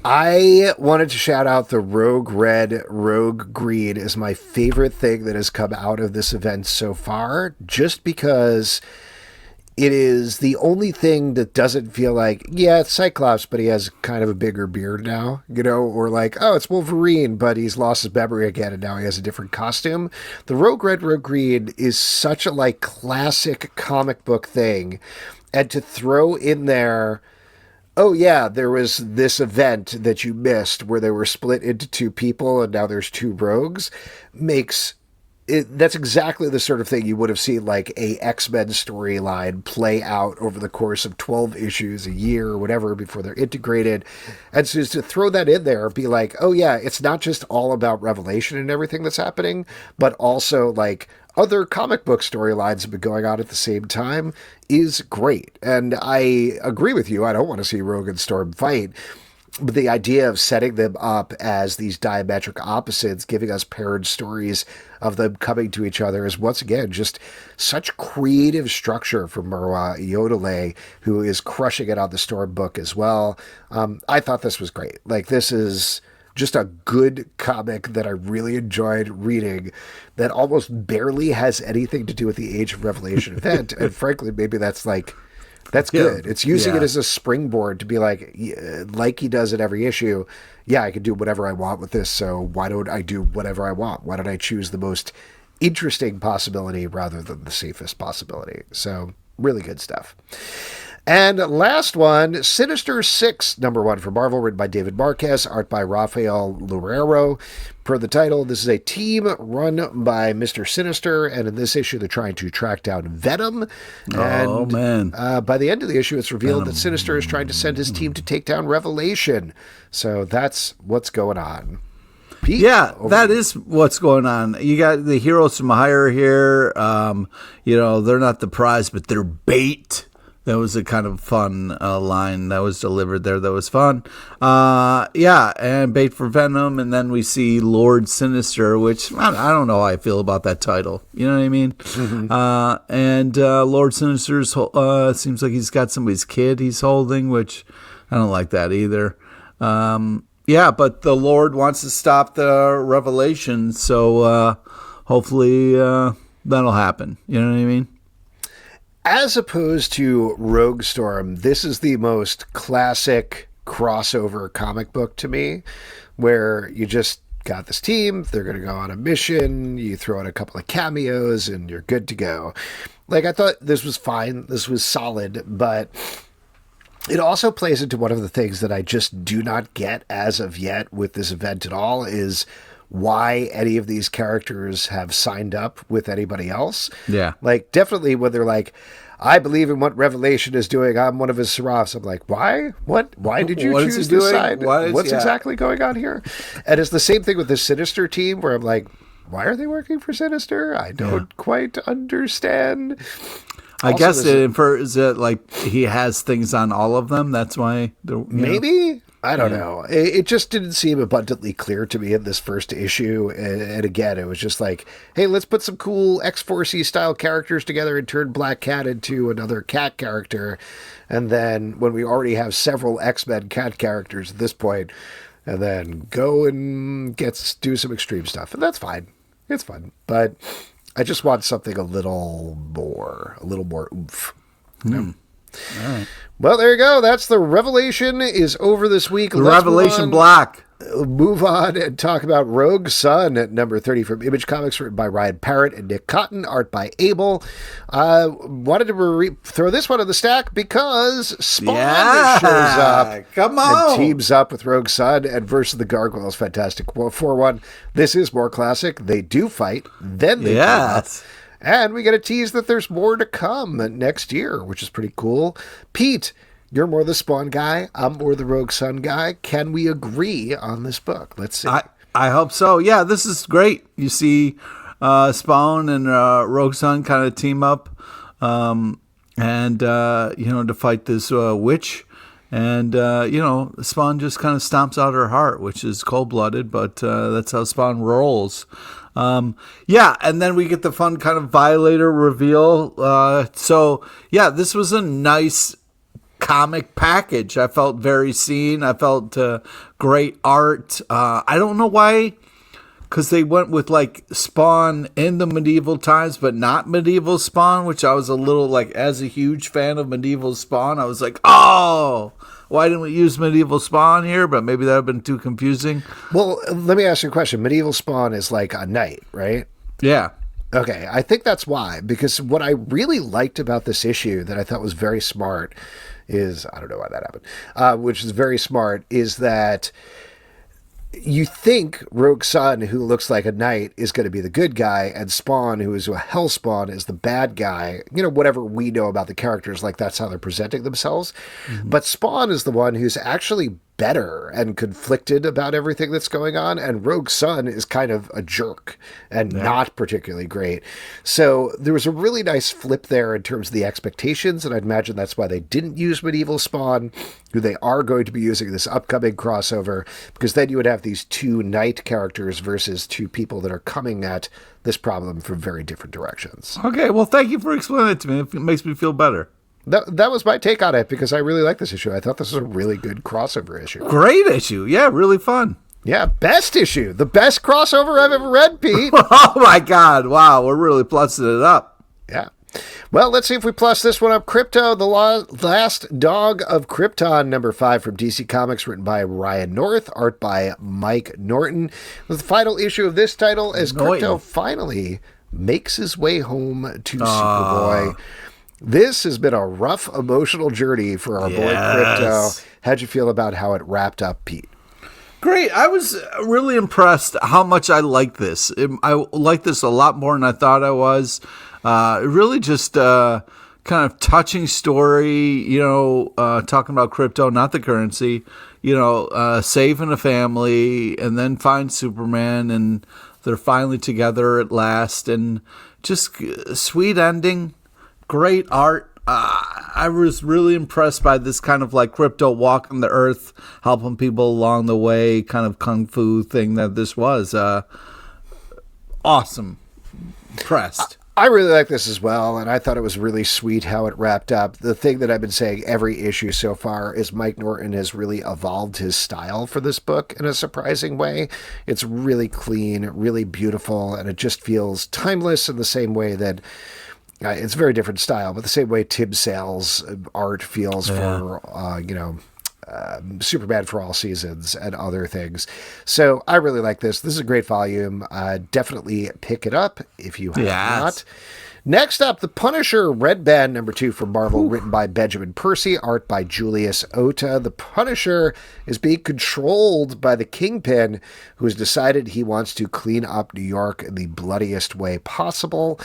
I wanted to shout out the Rogue Red, Rogue Green is my favorite thing that has come out of this event so far, just because it is the only thing that doesn't feel like, yeah, it's Cyclops, but he has kind of a bigger beard now, or like, oh, it's Wolverine, but he's lost his memory again and now he has a different costume. The Rogue Red, Rogue Green is such a like classic comic book thing. And to throw in there, oh yeah, there was this event that you missed where they were split into two people and now there's two rogues, that's exactly the sort of thing you would have seen like a X-Men storyline play out over the course of 12 issues, a year or whatever before they're integrated. And so to throw that in there, be like, oh yeah, it's not just all about Revelation and everything that's happening, but also like other comic book storylines have been going on at the same time is great. And I agree with you. I don't want to see Rogue and Storm fight. But the idea of setting them up as these diametric opposites, giving us paired stories of them coming to each other is once again just such creative structure from Marwa Yodele, who is crushing it on the Storm book as well. I thought this was great. Like, this is just a good comic that I really enjoyed reading that almost barely has anything to do with the Age of Revelation event. And frankly, maybe that's good. It's using it as a springboard to be like he does in every issue. Yeah, I can do whatever I want with this. So why don't I do whatever I want? Why don't I choose the most interesting possibility rather than the safest possibility? So really good stuff. And last one, Sinister 6, #1 for Marvel, written by David Marquez, art by Rafael Loureiro. Per the title, this is a team run by Mr. Sinister, and in this issue, they're trying to track down Venom. And, man. By the end of the issue, it's revealed that Sinister is trying to send his team to take down Revelation. So that's what's going on. Pete, that is what's going on. You got the heroes from hire here. They're not the prize, but they're bait. That was a kind of fun line that was delivered there. That was fun. And bait for Venom. And then we see Lord Sinister, which I don't know how I feel about that title. You know what I mean? Mm-hmm. Lord Sinister seems like he's got somebody's kid he's holding, which I don't like that either. But the Lord wants to stop the revelation. So hopefully that'll happen. You know what I mean? As opposed to Rogue Storm, this is the most classic crossover comic book to me, where you just got this team, they're going to go on a mission, you throw in a couple of cameos, and you're good to go. Like, I thought this was fine, this was solid, but it also plays into one of the things that I just do not get as of yet with this event at all, is why any of these characters have signed up with anybody else. Yeah. Like, definitely when they're like, I believe in what Revelation is doing, I'm one of his seraphs. I'm like, why? What? Why did you choose this side? What's exactly going on here? And it's the same thing with the Sinister team, where I'm like, why are they working for Sinister? I don't quite understand. I guess it infers that like he has things on all of them. That's why. Maybe. I don't know. It just didn't seem abundantly clear to me in this first issue. And again, it was just like, hey, let's put some cool X-Force-y style characters together and turn Black Cat into another cat character. And then when we already have several X-Men cat characters at this point, and then go and do some extreme stuff. And that's fine. It's fun. But I just want something a little more oomph. You know? All right. Well, there you go. That's the Revelation is over this week. Revelation Black. Move on and talk about Rogue Sun at #30 from Image Comics, written by Ryan Parrott and Nick Cotton, art by Abel. Wanted to throw this one in the stack because Spawn shows up. Come on. And teams up with Rogue Sun and versus the Gargoyles. Fantastic 4-1. This is more classic. They do fight, then they team up. And we get a tease that there's more to come next year, which is pretty cool. Pete, you're more the Spawn guy. I'm more the Rogue Sun guy. Can we agree on this book? Let's see. I hope so. Yeah, this is great. You see Spawn and Rogue Sun kind of team up to fight this witch. And, Spawn just kind of stomps out her heart, which is cold-blooded, but that's how Spawn rolls. And then we get the fun kind of Violator reveal. This was a nice comic package. I felt very seen. I felt great art. I don't know why because they went with like Spawn in the medieval times, but not medieval Spawn, which I was a little like, as a huge fan of medieval Spawn, I was like, oh, why didn't we use medieval Spawn here? But maybe that would have been too confusing. Well, let me ask you a question. Medieval Spawn is like a knight, right? Yeah. Okay, I think that's why. Because what I really liked about this issue that I thought was very smart is, I don't know why that happened, which is very smart, is that you think Rogue Sun, who looks like a knight, is going to be the good guy, and Spawn, who is a Hellspawn, is the bad guy. You know, whatever we know about the characters, like that's how they're presenting themselves. Mm-hmm. But Spawn is the one who's actually better and conflicted about everything that's going on, and Rogue Sun is kind of a jerk and not particularly great. So there was a really nice flip there in terms of the expectations, and I'd imagine that's why they didn't use Medieval Spawn, who they are going to be using this upcoming crossover, because then you would have these two knight characters versus two people that are coming at this problem from very different directions. Okay, well, thank you for explaining it to me. It makes me feel better. That was my take on it, because I really like this issue. I thought this was a really good crossover issue. Great issue. Yeah, really fun. Yeah, best issue. The best crossover I've ever read, Pete. Oh, my God. Wow, we're really plussing it up. Yeah. Well, let's see if we plus this one up. Krypto, the Last Dog of Krypton, number 5 from DC Comics, written by Ryan North, art by Mike Norton. The final issue of this title as Krypto finally makes his way home to Superboy. This has been a rough emotional journey for our boy Krypto. How'd you feel about how it wrapped up, Pete? Great. I was really impressed how much I liked this. I liked this a lot more than I thought I was. Really just kind of touching story, talking about Krypto, not the currency, saving a family and then find Superman, and they're finally together at last, and just sweet ending. Great art. I was really impressed by this kind of like Krypto walking the earth, helping people along the way, kind of kung fu thing that this was. Awesome. Impressed. I really like this as well, and I thought it was really sweet how it wrapped up. The thing that I've been saying every issue so far is Mike Norton has really evolved his style for this book in a surprising way. It's really clean, really beautiful, and it just feels timeless in the same way that it's a very different style, but the same way Tim Sale's art feels for, Superman for All Seasons and other things. So I really like this. This is a great volume. Definitely pick it up if you have not. Next up, The Punisher, Red Band number 2 from Marvel, written by Benjamin Percy, art by Julius Ota. The Punisher is being controlled by the Kingpin, who has decided he wants to clean up New York in the bloodiest way possible.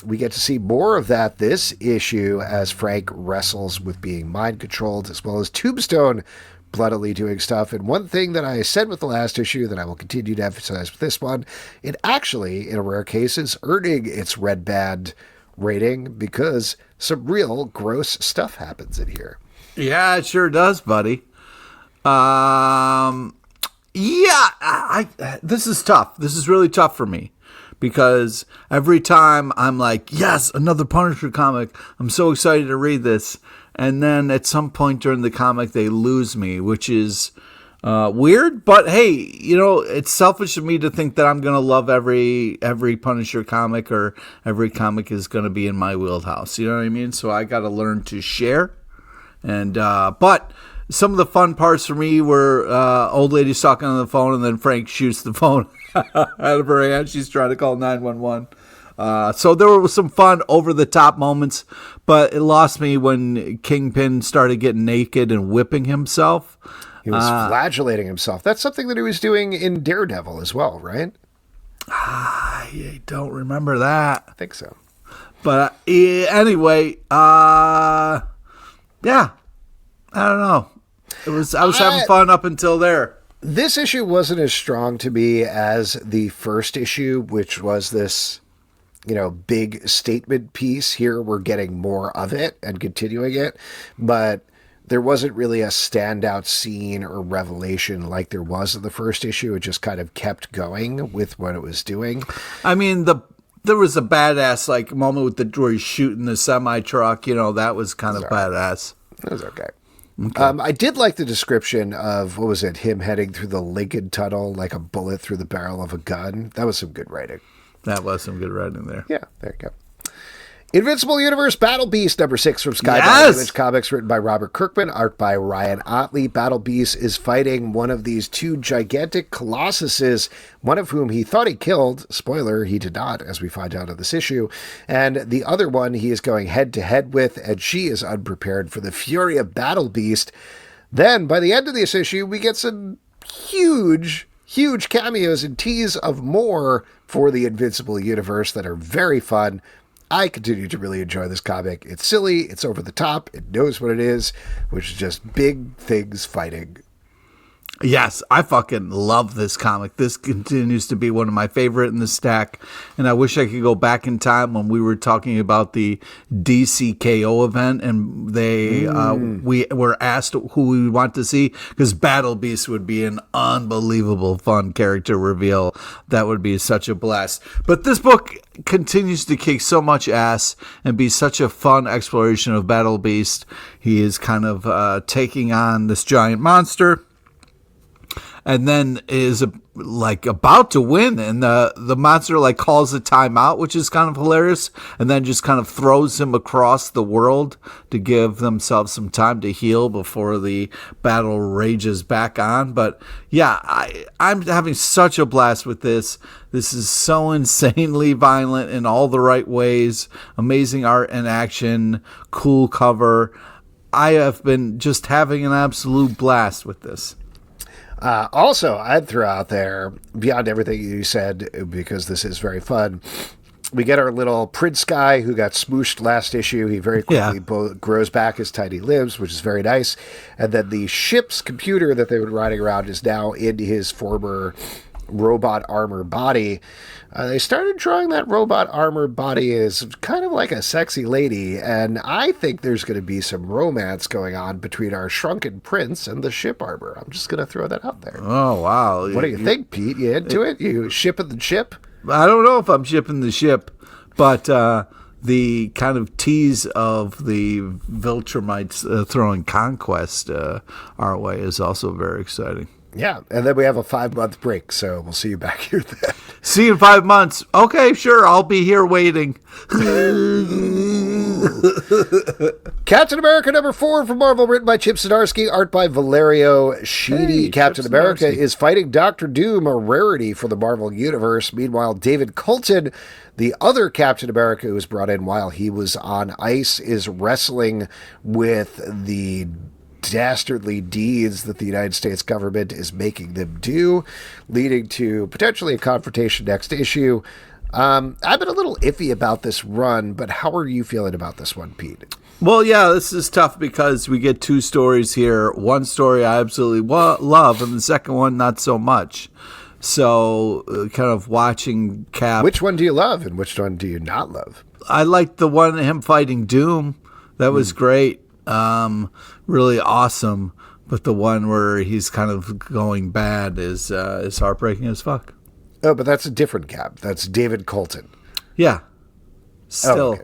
We get to see more of that this issue as Frank wrestles with being mind-controlled, as well as Tombstone bloodily doing stuff. And one thing that I said with the last issue that I will continue to emphasize with this one, it actually, in a rare case, is earning its Red Band rating because some real gross stuff happens in here. Yeah, it sure does, buddy. This is tough. This is really tough for me. Because every time I'm like, yes, another Punisher comic. I'm so excited to read this. And then at some point during the comic, they lose me, which is weird. But hey, it's selfish of me to think that I'm going to love every Punisher comic, or every comic is going to be in my wheelhouse. You know what I mean? So I got to learn to share. And but some of the fun parts for me were old lady talking on the phone, and then Frank shoots the phone out of her hand. She's trying to call 911. So there were some fun over-the-top moments, but it lost me when Kingpin started getting naked and whipping himself. He was flagellating himself. That's something that he was doing in Daredevil as well, right? I don't remember that. I think so. But anyway, I don't know. I was having fun up until there. This issue wasn't as strong to me as the first issue, which was this, big statement piece. Here we're getting more of it and continuing it, but there wasn't really a standout scene or revelation like there was in the first issue. It just kind of kept going with what it was doing. I mean, there was a badass moment with where he's shooting the semi truck. That was kind of badass. It was okay. I did like the description of, what was it, him heading through the Lincoln Tunnel like a bullet through the barrel of a gun. That was some good writing. That was some good writing there. Yeah, there you go. Invincible Universe Battle Beast, number 6 from Skybound Image Comics, written by Robert Kirkman, art by Ryan Ottley. Battle Beast is fighting one of these two gigantic colossuses, one of whom he thought he killed. Spoiler, he did not, as we find out in this issue. And the other one he is going head-to-head with, and she is unprepared for the fury of Battle Beast. Then, by the end of this issue, we get some huge cameos and tease of more for the Invincible Universe that are very fun. I continue to really enjoy this comic. It's silly, it's over the top, it knows what it is, which is just big things fighting. Yes, I fucking love this comic. This continues to be one of my favorite in the stack, and I wish I could go back in time when we were talking about the DCKO event, and we were asked who we want to see, because Battle Beast would be an unbelievable fun character reveal. That would be such a blast. But this book continues to kick so much ass and be such a fun exploration of Battle Beast. He is kind of taking on this giant monster, and then is about to win, and the monster calls a timeout, which is kind of hilarious, and then just kind of throws him across the world to give themselves some time to heal before the battle rages back on. But yeah, I'm having such a blast with this. This is so insanely violent in all the right ways. Amazing art and action, cool cover. I have been just having an absolute blast with this. Also, I'd throw out there, beyond everything you said, because this is very fun, we get our little prince guy who got smooshed last issue. He very quickly grows back his tiny limbs, which is very nice. And then the ship's computer that they were riding around is now in his former robot armor body. They started drawing that robot armor body as kind of like a sexy lady, and I think there's going to be some romance going on between our shrunken prince and the ship armor. I'm just going to throw that out there. Oh, wow. What do you think, Pete? You into it? You shipping the ship? I don't know if I'm shipping the ship, but the kind of tease of the Viltrumites throwing Conquest our way is also very exciting. Yeah, and then we have a 5-month break, so we'll see you back here then. See you in 5 months. Okay, sure, I'll be here waiting. Captain America number 4 from Marvel, written by Chip Zdarsky, art by Valerio Sheedy. Captain America is fighting Doctor Doom, a rarity for the Marvel Universe. Meanwhile, David Coulton, the other Captain America who was brought in while he was on ice, is wrestling with the dastardly deeds that the United States government is making them do, leading to potentially a confrontation next issue. I've been a little iffy about this run, but how are you feeling about this one, Pete? Well, yeah, this is tough because we get two stories here. One story I absolutely love, and the second one not so much. So kind of watching Cap. Which one do you love and which one do you not love? I liked the one, him fighting Doom. That was great. Really awesome. But the one where he's kind of going bad is heartbreaking as fuck. Oh, but that's a different Cap. That's David Coulton. Yeah. Still,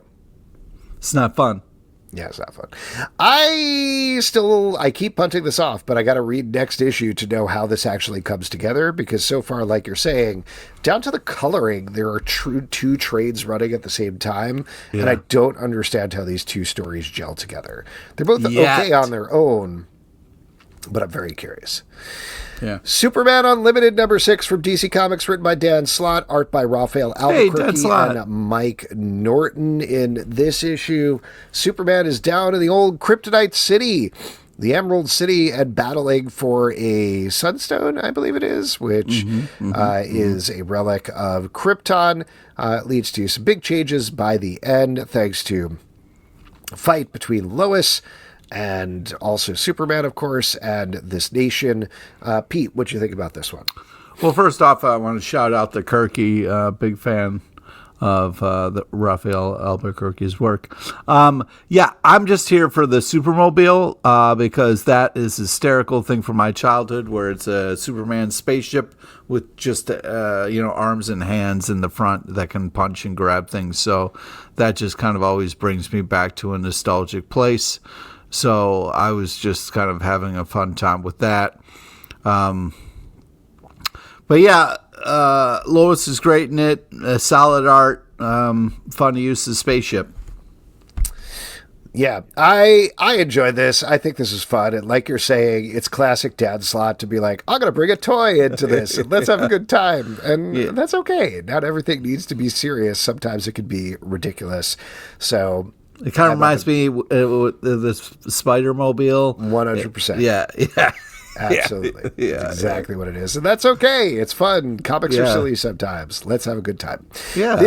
It's not fun. Yeah, it's not fun. I keep punting this off, but I got to read next issue to know how this actually comes together, because so far, like you're saying, down to the coloring, there are two trades running at the same time, and I don't understand how these two stories gel together. They're both okay on their own, but I'm very curious. Yeah. Superman Unlimited number 6 from DC Comics, written by Dan Slott, art by Raphael Albuquerque and Mike Norton. In this issue, Superman is down in the old Kryptonite City, the Emerald City, and battling for a Sunstone, I believe it is, which is a relic of Krypton. It leads to some big changes by the end, thanks to a fight between Lois and also Superman, of course, and this nation. Pete, what do you think about this one? Well, first off, I want to shout out to Kirky, big fan of the Raphael Albuquerque's work. Yeah, I'm just here for the Supermobile because that is a hysterical thing from my childhood, where it's a Superman spaceship with just arms and hands in the front that can punch and grab things. So that just kind of always brings me back to a nostalgic place. So I was just kind of having a fun time with that. But yeah, Lois is great in it. Solid art. Fun to use the spaceship. Yeah, I enjoyed this. I think this is fun. And like you're saying, it's classic dad slot to be like, I'm going to bring a toy into this and let's have a good time. And that's okay. Not everything needs to be serious. Sometimes it can be ridiculous. So it kind of reminds me of the Spider-Mobile. 100%. Yeah. Absolutely. Yeah, exactly what it is. And that's okay. It's fun. Comics are silly sometimes. Let's have a good time. Yeah.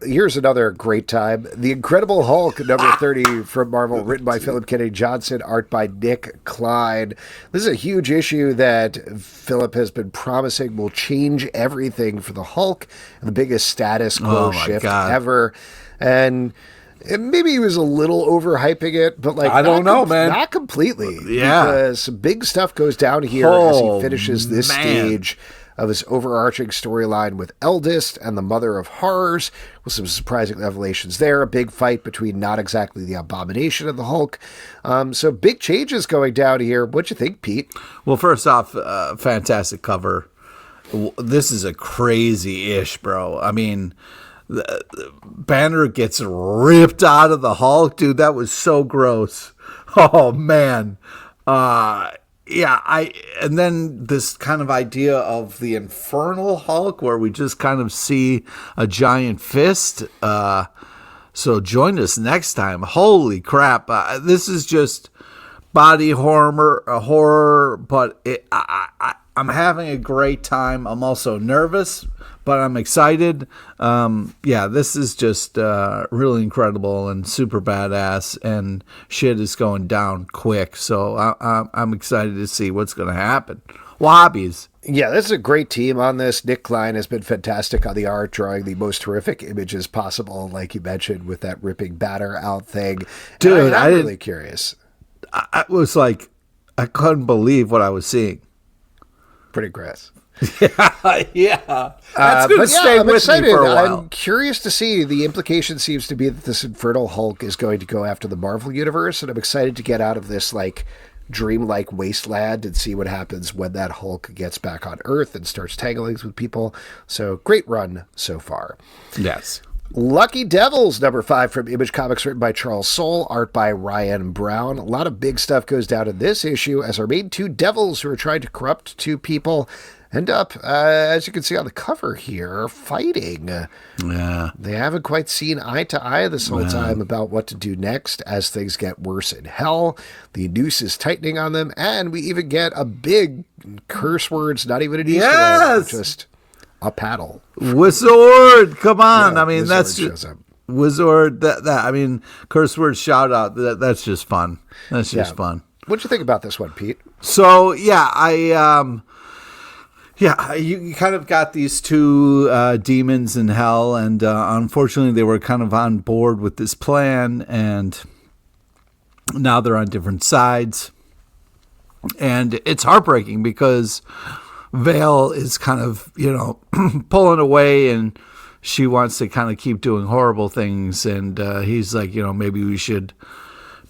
Here's another great time. The Incredible Hulk, number 30 from Marvel, written by Philip Kennedy Johnson, art by Nick Klein. This is a huge issue that Philip has been promising will change everything for the Hulk, the biggest status quo shift ever. And maybe he was a little overhyping it, but like I don't know, man. Not completely. Yeah, because some big stuff goes down here as he finishes this stage of his overarching storyline with Eldest and the Mother of Horrors, with some surprising revelations there. A big fight between not exactly the Abomination and the Hulk. So big changes going down here. What'd you think, Pete? Well, first off, fantastic cover. This is a crazy-ish, bro. I mean, the Banner gets ripped out of the Hulk, dude. That was so gross. Oh man, and then this kind of idea of the Infernal Hulk, where we just kind of see a giant fist. So join us next time. Holy crap! This is just body horror, but I'm having a great time. I'm also nervous, but I'm excited. This is just really incredible and super badass, and shit is going down quick. So I'm excited to see what's going to happen. Wobbies. Yeah, this is a great team on this. Nick Klein has been fantastic on the art, drawing the most horrific images possible, like you mentioned, with that ripping Banner out thing. Dude, I'm really curious. I was like, I couldn't believe what I was seeing. Pretty gross. Yeah. That's going to stay with me for a while. I'm curious to see. The implication seems to be that this Infernal Hulk is going to go after the Marvel Universe, and I'm excited to get out of this like dreamlike wasteland and see what happens when that Hulk gets back on Earth and starts tangling with people. So great run so far. Yes. Lucky Devils, number 5 from Image Comics, written by Charles Soule, art by Ryan Brown. A lot of big stuff goes down in this issue as our main two devils who are trying to corrupt two people end up, as you can see on the cover here, fighting. Yeah. They haven't quite seen eye to eye this whole time about what to do next as things get worse in hell. The noose is tightening on them, and we even get a big curse words, not even an Easter egg, just a paddle. Wizard, come on! Yeah, I mean, that's just Wizard. That I mean, curse word shout out. That's just fun. That's just fun. What'd you think about this one, Pete? So you kind of got these two demons in hell, and unfortunately, they were kind of on board with this plan, and now they're on different sides, and it's heartbreaking because Vale is kind of, pulling away, and she wants to kind of keep doing horrible things. And he's like, maybe we should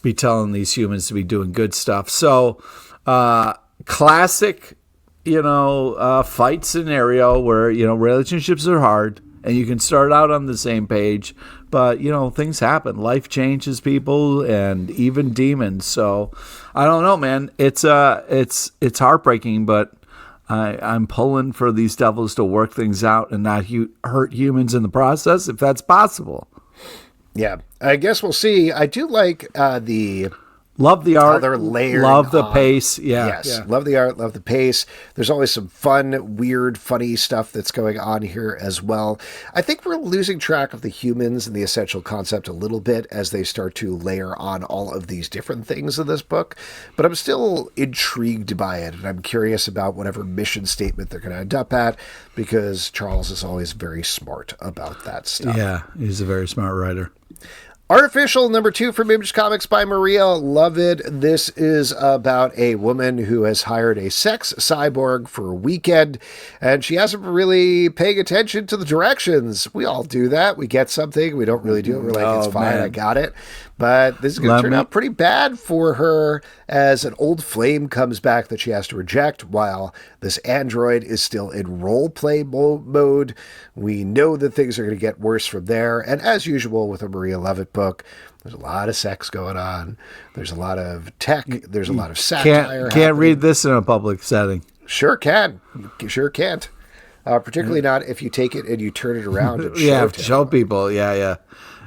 be telling these humans to be doing good stuff. So classic, fight scenario where, relationships are hard and you can start out on the same page, but, things happen. Life changes people and even demons. So I don't know, man. It's heartbreaking, but I'm pulling for these devils to work things out and not hurt humans in the process, if that's possible. Yeah, I guess we'll see. I do like love the art, love the pace. Love the art, love the pace. There's always some fun, weird, funny stuff that's going on here as well. I think we're losing track of the humans and the essential concept a little bit as they start to layer on all of these different things in this book, but I'm still intrigued by it, and I'm curious about whatever mission statement they're going to end up at, because Charles is always very smart about that stuff. Yeah, he's a very smart writer. Artificial, number 2 from Image Comics by Maria Lovid. This is about a woman who has hired a sex cyborg for a weekend, and she hasn't been really paying attention to the directions. We all do that. We get something, we don't really do it. We're like, it's fine, I got it. But this is going to turn out pretty bad for her as an old flame comes back that she has to reject while this android is still in role-play mode. We know that things are going to get worse from there. And as usual with a Maria Leavitt book, there's a lot of sex going on. There's a lot of tech. There's a lot of satire. Can't read this in a public setting. Sure can. Sure can't. Particularly not if you take it and you turn it around and show people. Yeah.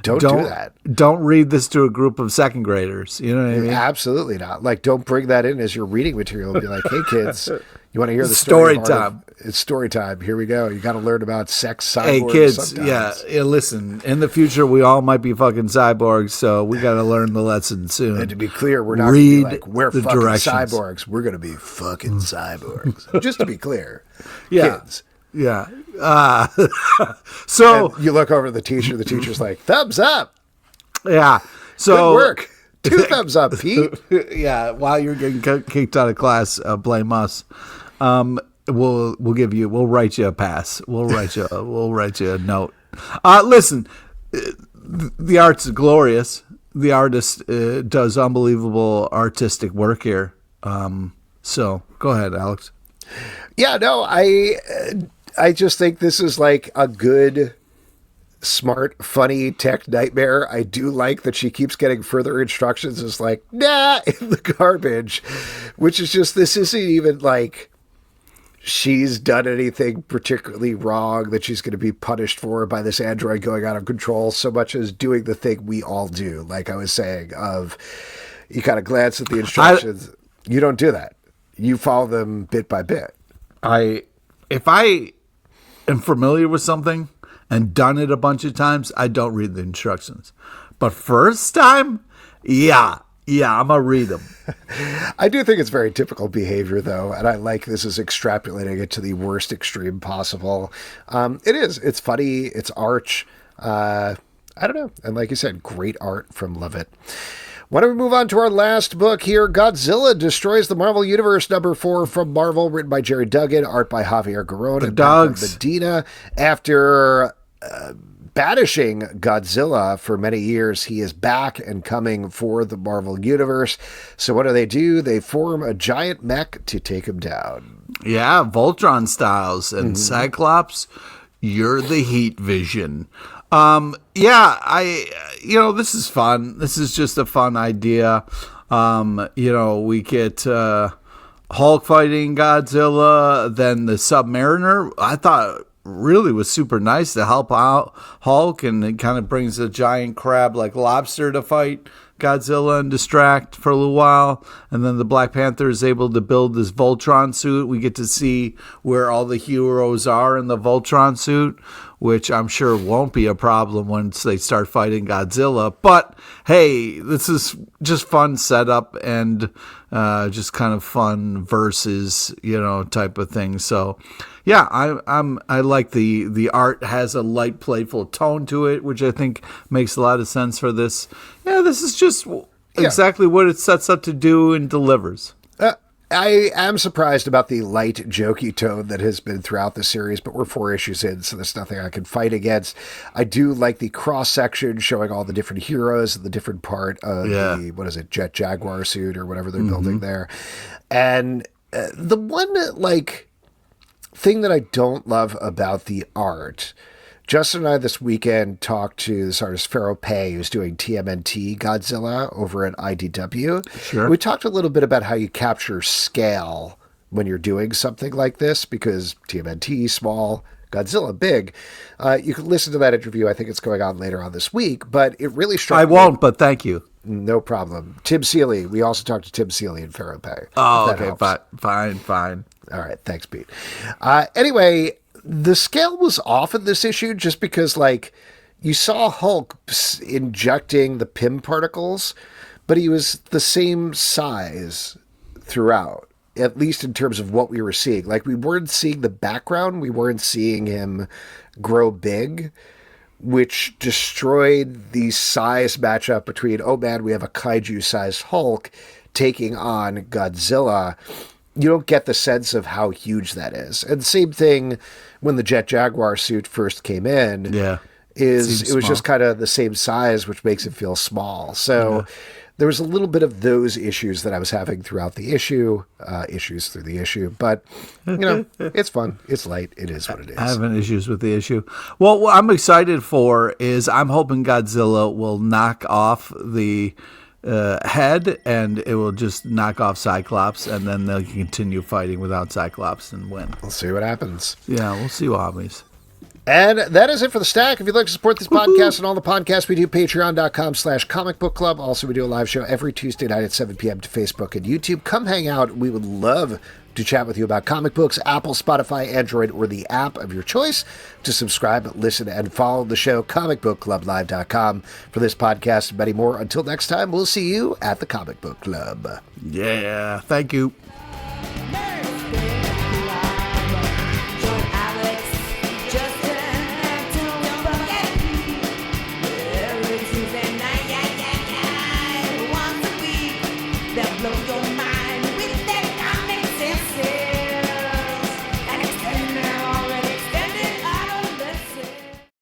Don't do that. Don't read this to a group of second graders. You know what I mean? Absolutely not. Like, don't bring that in as your reading material. Be like, hey, kids, you want to hear the story time? It's story time. Here we go. You got to learn about sex, cyborgs. Hey, kids, sometimes. yeah, listen, in the future, we all might be fucking cyborgs, so we got to learn the lesson soon. And to be clear, we're not going to be like, we're fucking cyborgs. We're going to be fucking cyborgs. Just to be clear. Kids. Yeah. So and you look over at the teacher's like, thumbs up. Yeah. So good work. 2 thumbs up, Pete. Yeah. While you're getting kicked out of class, blame us. We'll write you a pass. We'll write you a note. Listen, the art's glorious. The artist does unbelievable artistic work here. So go ahead, Alex. Yeah, no, I just think this is like a good, smart, funny tech nightmare. I do like that she keeps getting further instructions. It's like, nah, in the garbage, which is just, this isn't even like she's done anything particularly wrong that she's going to be punished for by this android going out of control, so much as doing the thing we all do. Like I was saying, of you kind of glance at the instructions. You don't do that. You follow them bit by bit. If I am familiar with something and done it a bunch of times, I don't read the instructions. But first time, yeah, I'm going to read them. I do think it's very typical behavior, though, and I like this is extrapolating it to the worst extreme possible. It is. It's funny. It's arch. I don't know. And like you said, great art from Leavitt. Why don't we move on to our last book here? Godzilla Destroys the Marvel Universe, #4 from Marvel, written by Jerry Duggan, art by Javier Garrón and Medina. After banishing Godzilla for many years, he is back and coming for the Marvel Universe. So what do? They form a giant mech to take him down. Yeah, Voltron styles. And Cyclops, you're the heat vision. This is fun. This is just a fun idea. We get Hulk fighting Godzilla, then the Submariner. I thought really was super nice to help out Hulk, and it kind of brings a giant crab like lobster to fight Godzilla and distract for a little while. And then the Black Panther is able to build this Voltron suit. We get to see where all the heroes are in the Voltron suit, which I'm sure won't be a problem once they start fighting Godzilla. But hey, this is just fun setup and just kind of fun versus, type of thing. So yeah, I like the art has a light, playful tone to it, which I think makes a lot of sense for this. Yeah, this is just exactly what it sets up to do and delivers. I am surprised about the light, jokey tone that has been throughout the series, but we're 4 issues in, so there's nothing I can fight against. I do like the cross-section showing all the different heroes, the different part of the, Jet Jaguar suit or whatever they're building there. And the one, thing that I don't love about the art, Justin and I this weekend talked to this artist, Pharaoh Pei, who's doing TMNT Godzilla over at IDW. Sure. We talked a little bit about how you capture scale when you're doing something like this, because TMNT, small, Godzilla, big. You can listen to that interview. I think it's going on later on this week, but it really struck me. I won't, but thank you. No problem. Tim Seeley. We also talked to Tim Seeley and Pharaoh Pei. Oh, okay. Fine. All right. Thanks, Pete. Anyway, the scale was off in this issue just because, you saw Hulk injecting the PIM particles, but he was the same size throughout, at least in terms of what we were seeing. We weren't seeing the background. We weren't seeing him grow big, which destroyed the size matchup between, oh man, we have a kaiju-sized Hulk taking on Godzilla. You don't get the sense of how huge that is. And same thing when the Jet Jaguar suit first came in. Yeah. is it was small. just kind of the same size, which makes it feel small. So there was a little bit of those issues that I was having throughout the issue, issues through the issue. But, it's fun. It's light. It is what it is. Having issues with the issue. Well, what I'm excited for is I'm hoping Godzilla will knock off the head, and it will just knock off Cyclops, and then they'll continue fighting without Cyclops and win. We'll see what happens. Yeah, we'll see what happens. And that is it for the stack. If you'd like to support this podcast and all the podcasts we do, patreon.com/comic book club. Also, we do a live show every Tuesday night at 7 p.m. to Facebook and YouTube. Come hang out. We would love to chat with you about comic books, Apple, Spotify, Android, or the app of your choice. To subscribe, listen, and follow the show, comicbookclublive.com. For this podcast and many more. Until next time, we'll see you at the Comic Book Club. Yeah, thank you.